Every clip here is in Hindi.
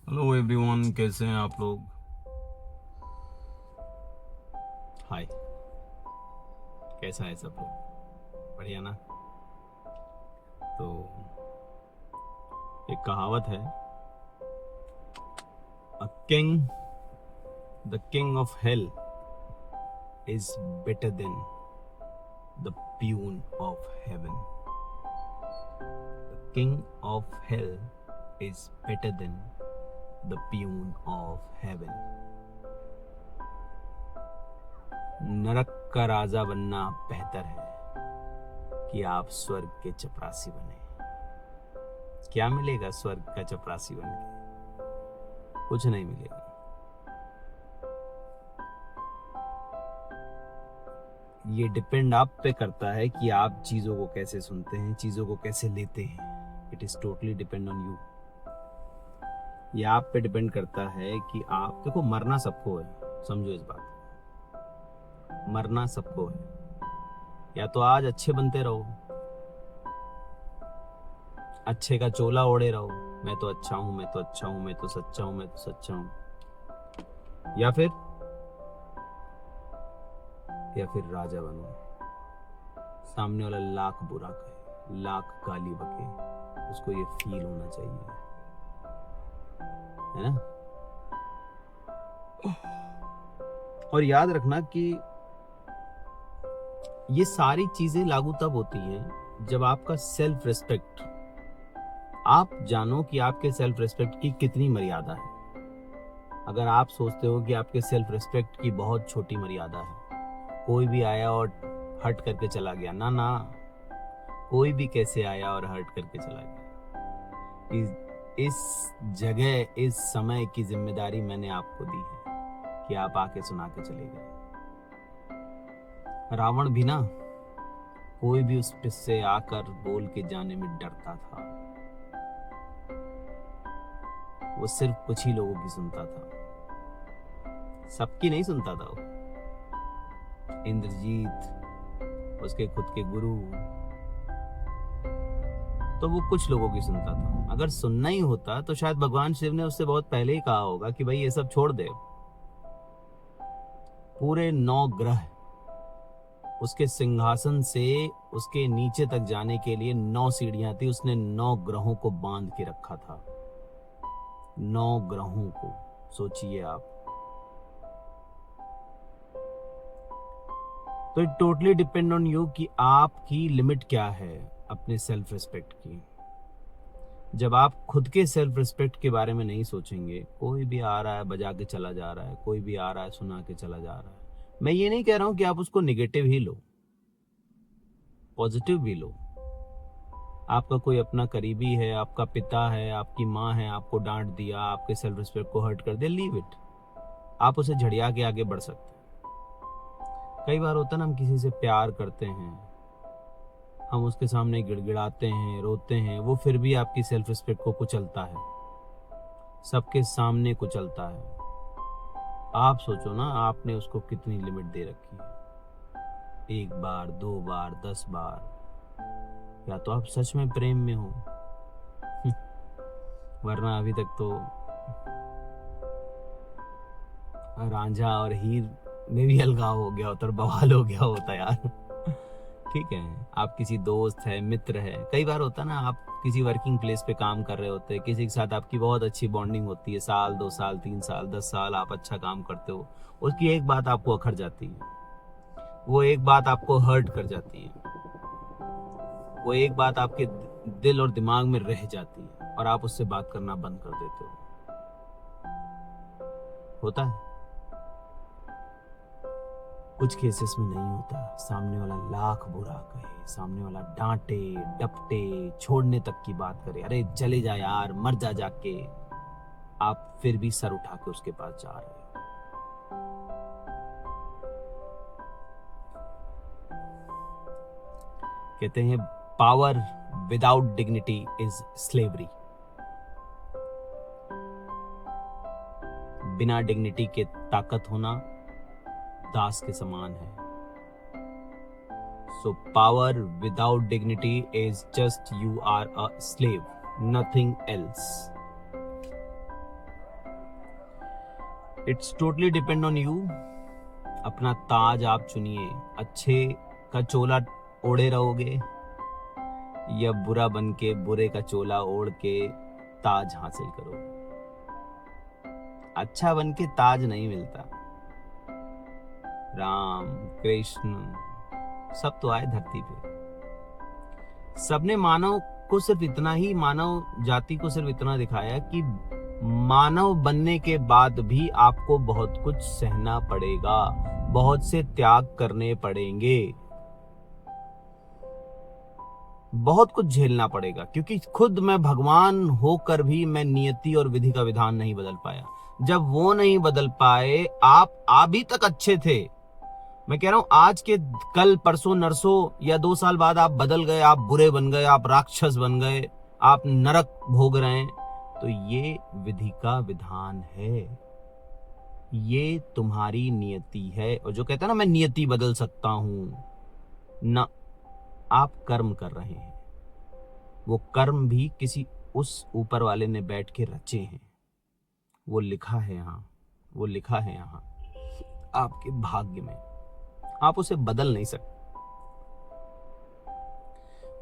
हेलो एवरीवन, कैसे हैं आप लोग। हाय, कैसा है सब लोग? बढ़िया ना। तो एक कहावत है, a king the king of hell is better than the peon of haven. The king of hell is better than the peon of haven. नरक का राजा बनना बेहतर है कि आप स्वर्ग के चपरासी बने। क्या मिलेगा स्वर्ग का चपरासी बन के? कुछ नहीं मिलेगा। ये डिपेंड आप पे करता है कि आप चीजों को कैसे सुनते हैं, चीजों को कैसे लेते हैं। It is totally depend on you. ये आप पे डिपेंड करता है कि आप देखो, मरना सबको है, समझो इस बात को। मरना सबको है। या तो आज अच्छे बनते रहो, अच्छे का चोला ओढ़े रहो, मैं तो अच्छा हूं, मैं तो अच्छा हूं, मैं तो सच्चा हूं, मैं तो सच्चा हूं। या फिर राजा बनो। सामने वाला लाख बुरा कहे, लाख गाली बके, उसको ये फील होना चाहिए, है ना। और याद रखना कि ये सारी चीजें लागू तब होती हैं जब आपका सेल्फ रिस्पेक्ट, आप जानो कि आपके सेल्फ रिस्पेक्ट की कितनी मर्यादा है। अगर आप सोचते हो कि आपके सेल्फ रिस्पेक्ट की बहुत छोटी मर्यादा है, कोई भी आया और हर्ट करके चला गया, ना ना, कोई भी कैसे आया और हर्ट करके चला गया। इस जगह, इस समय की जिम्मेदारी मैंने आपको दी है कि आप आके सुना के चले गए। रावण भी ना, कोई भी उस पे से आकर बोल के जाने में डरता था। वो सिर्फ कुछ ही लोगों की सुनता था, सबकी नहीं सुनता था वो। इंद्रजीत, उसके खुद के गुरु, तो वो कुछ लोगों की सुनता था। अगर सुनना ही होता तो शायद भगवान शिव ने उससे बहुत पहले ही कहा होगा कि भाई ये सब छोड़ दे। पूरे 9 ग्रह, उसके सिंहासन से उसके नीचे तक जाने के लिए 9 सीढ़ियां थी। उसने 9 ग्रहों को बांध के रखा था। 9 ग्रहों को सोचिए आप। तो it totally depend on you कि आपकी लिमिट क्या है अपने सेल्फ रिस्पेक्ट की। जब आप खुद के सेल्फ रिस्पेक्ट के बारे में नहीं सोचेंगे, कोई भी आ रहा है बजा के चला जा रहा है, कोई भी आ रहा है सुना के चला जा रहा है। मैं ये नहीं कह रहा हूं कि आप उसको निगेटिव ही लो, पॉजिटिव भी लो। आपका कोई अपना करीबी है, आपका पिता है, आपकी माँ है, आपको डांट दिया, आपके सेल्फ रिस्पेक्ट को हर्ट कर दिया, लीव इट। आप उसे झड़िया के आगे बढ़ सकते हैं। कई बार होता है ना, हम किसी से प्यार करते हैं, हम उसके सामने गिड़गिड़ाते हैं, रोते हैं, वो फिर भी आपकी सेल्फ रिस्पेक्ट को कुचलता है, सबके सामने कुचलता है। आप सोचो ना, आपने उसको कितनी लिमिट दे रखी है। 1 बार, 2 बार, 10 बार। या तो आप सच में प्रेम में हो, वरना अभी तक तो रांझा और हीर में भी अलगाव हो गया होता और बवाल हो गया होता यार। ठीक है, आप किसी दोस्त है, मित्र है, कई बार होता ना, आप किसी वर्किंग प्लेस पे काम कर रहे होते हैं, किसी के साथ आपकी बहुत अच्छी बॉन्डिंग होती है, साल 2 साल 3 साल 10 साल आप अच्छा काम करते हो, उसकी एक बात आपको अखर जाती है, वो एक बात आपको हर्ट कर जाती है, वो एक बात आपके दिल और दिमाग में रह जाती है और आप उससे बात करना बंद कर देते हो। होता है। कुछ केसेस में नहीं होता। सामने वाला लाख बुरा कहे, सामने वाला डांटे डपटे, छोड़ने तक की बात करे, अरे चले जा यार, मर जा जाके, आप फिर भी सर उठा के उसके पास जा रहे हो। कहते हैं power without dignity is slavery. बिना डिग्निटी के ताकत होना दास के समान है। So power without dignity is just you are a slave, nothing else. It's totally depend on you. अपना ताज आप चुनिए। अच्छे का चोला ओढ़े रहोगे या बुरा बन के बुरे का चोला ओढ़ के ताज हासिल करोगे। अच्छा बन के ताज नहीं मिलता। राम कृष्ण सब तो आए धरती पे। सबने मानव को सिर्फ इतना ही, मानव जाति को सिर्फ इतना दिखाया कि मानव बनने के बाद भी आपको बहुत कुछ सहना पड़ेगा, बहुत से त्याग करने पड़ेंगे, बहुत कुछ झेलना पड़ेगा। क्योंकि खुद मैं भगवान होकर भी मैं नियति और विधि का विधान नहीं बदल पाया। जब वो नहीं बदल पाए, आप अभी तक अच्छे थे। मैं कह रहा हूं आज के कल परसों नरसों या 2 साल बाद आप बदल गए, आप बुरे बन गए, आप राक्षस बन गए, आप नरक भोग रहे हैं, तो ये विधि का विधान है, ये तुम्हारी नियति है। और जो कहता है ना मैं नियति बदल सकता हूं ना, आप कर्म कर रहे हैं। वो कर्म भी किसी उस ऊपर वाले ने बैठ के रचे हैं। वो लिखा है यहाँ, वो लिखा है यहाँ आपके भाग्य में। आप उसे बदल नहीं सकते।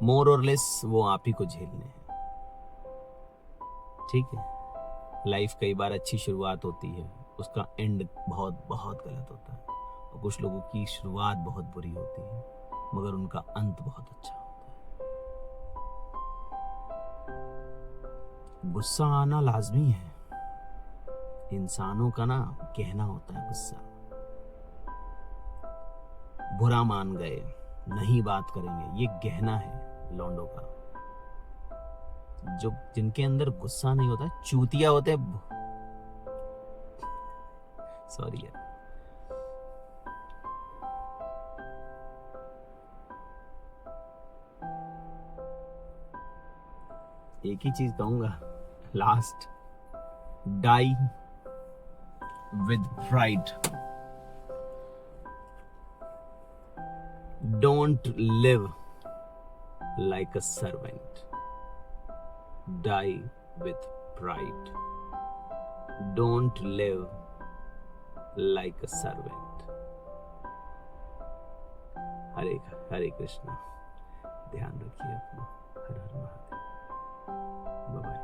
मोर और लेस वो आप ही को झेलने हैं। ठीक है, लाइफ कई बार अच्छी शुरुआत होती है, उसका एंड बहुत बहुत गलत होता है। और कुछ लोगों की शुरुआत बहुत बुरी होती है मगर उनका अंत बहुत अच्छा होता है। गुस्सा आना लाजमी है, इंसानों का ना कहना होता है गुस्सा। बुरा मान गए, नहीं बात करेंगे, ये गहना है लौंडों का। जो जिनके अंदर गुस्सा नहीं होता चूतिया होते हैं। सॉरी यार, एक ही चीज कहूंगा last, die with pride, don't live like a servant. Die with pride. Don't live like a servant. Hare Hare Krishna. ध्यान रखिए अपना। हर हर महादेव। Bye bye.